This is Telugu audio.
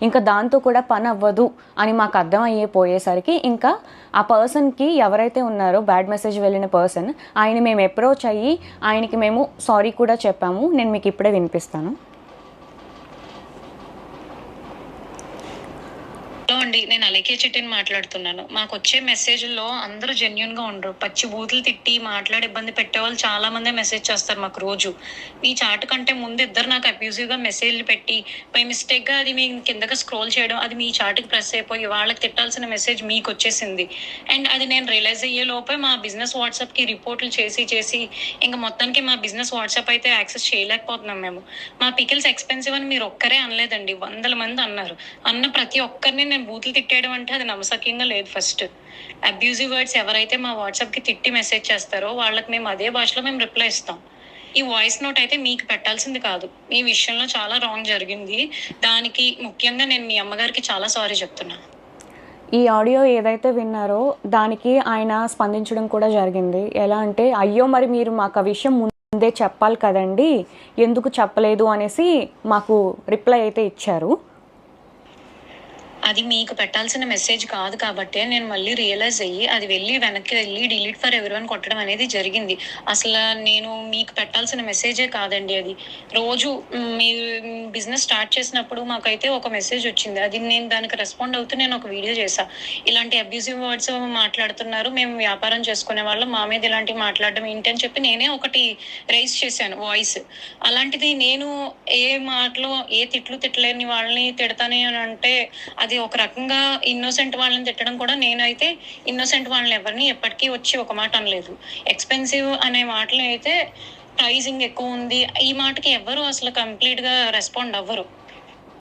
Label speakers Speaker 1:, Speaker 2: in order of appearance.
Speaker 1: ఇంకా దాంతో కూడా పని అవ్వదు అని మాకు అర్థం అయిపోయేసరికి ఇంకా ఆ పర్సన్కి ఎవరైతే ఉన్నారో బ్యాడ్ మెసేజ్ వెళ్ళిన పర్సన్ ఆయన మేము అప్రోచ్ అయ్యి ఆయనకి మేము సారీ కూడా చెప్పాము. నేను మీకు ఇప్పుడే వినిపిస్తాను.
Speaker 2: అండి, నేను అలేఖ్య చెట్టిని మాట్లాడుతున్నాను. మాకు వచ్చే మెసేజ్లో అందరూ జెన్యున్గా ఉండరు. పచ్చి బూతులు తిట్టి మాట్లాడి ఇబ్బంది పెట్టే వాళ్ళు చాలా మంది మెసేజ్ చేస్తారు మాకు రోజు. మీ చాటు కంటే ముందు ఇద్దరు నాకు అబ్యూజివ్గా మెసేజ్లు పెట్టి బై మిస్టేక్గా అది మీ కిందకి స్క్రోల్ చేయడం, అది మీ చాటుకి ప్రెస్ అయిపోయి వాళ్ళకి తిట్టాల్సిన మెసేజ్ మీకు వచ్చేసింది. అండ్ అది నేను రియలైజ్ అయ్యే లోపే మా బిజినెస్ వాట్సాప్కి రిపోర్ట్లు చేసి ఇంకా మొత్తానికి మా బిజినెస్ వాట్సాప్ అయితే యాక్సెస్ చేయలేకపోతున్నాం మేము. మా పికిల్స్ ఎక్స్పెన్సివ్ అని మీరు ఒక్కరే అనలేదండి, 100 మంది అన్నారు. అన్న ప్రతి ఒక్కరిని నేను బూతులు తిట్టేయడం అంటే అది నమ్మసక్యంగా లేదు. ఫస్ట్ అబ్యూజివ్ వర్డ్స్ ఎవరైతే మా వాట్సాప్కి తిట్టి మెసేజ్ చేస్తారో వాళ్ళకి మేము అదే భాషలో మేము రిప్లై ఇస్తాం. ఈ వాయిస్ నోట్ అయితే మీకు పెట్టాల్సింది కాదు. మీ విషయంలో చాలా రాంగ్ జరిగింది. దానికి ముఖ్యంగా నేను మీ అమ్మగారికి చాలా సారీ చెప్తున్నా.
Speaker 1: ఈ ఆడియో ఏదైతే విన్నారో దానికి ఆయన స్పందించడం కూడా జరిగింది. ఎలా అంటే, అయ్యో మరి మీరు మాకు ఆ విషయం ముందే చెప్పాలి కదండి, ఎందుకు చెప్పలేదు అనేసి మాకు రిప్లై అయితే ఇచ్చారు.
Speaker 2: అది మీకు పెట్టాల్సిన మెసేజ్ కాదు కాబట్టి నేను మళ్ళీ రియలైజ్ అయ్యి అది వెనక్కి వెళ్ళి డిలీట్ ఫర్ ఎవరీవన్ కొట్టడం అనేది జరిగింది. అసలు నేను మీకు పెట్టాల్సిన మెసేజే కాదండి అది. రోజు మీరు బిజినెస్ స్టార్ట్ చేసినప్పుడు మాకైతే ఒక మెసేజ్ వచ్చింది. అది నేను దానికి రెస్పాండ్ అవుతూ నేను ఒక వీడియో చేశా. ఇలాంటి అబ్యూజివ్ వర్డ్స్ మాట్లాడుతున్నారు, మేము వ్యాపారం చేసుకునే వాళ్ళం, మా మీద ఇలాంటివి మాట్లాడడం ఏంటి అని చెప్పి నేనే ఒకటి రైజ్ చేశాను వాయిస్. అలాంటిది నేను ఏ మాటలో ఏ తిట్టలేని వాళ్ళని తిడతానే అని అంటే అది ఒక రకంగా ఇన్నోసెంట్ వాళ్ళని తిట్టడం కూడా. నేనైతే ఇన్నోసెంట్ వాళ్ళని ఎవరిని ఎప్పటికీ వచ్చి ఒక మాట అనలేదు. ఎక్స్పెన్సివ్ అనే మాటలు అయితే ప్రైజింగ్ ఎక్కువ ఉంది ఈ మాటకి ఎవరు అసలు కంప్లీట్ గా రెస్పాండ్ అవ్వరు.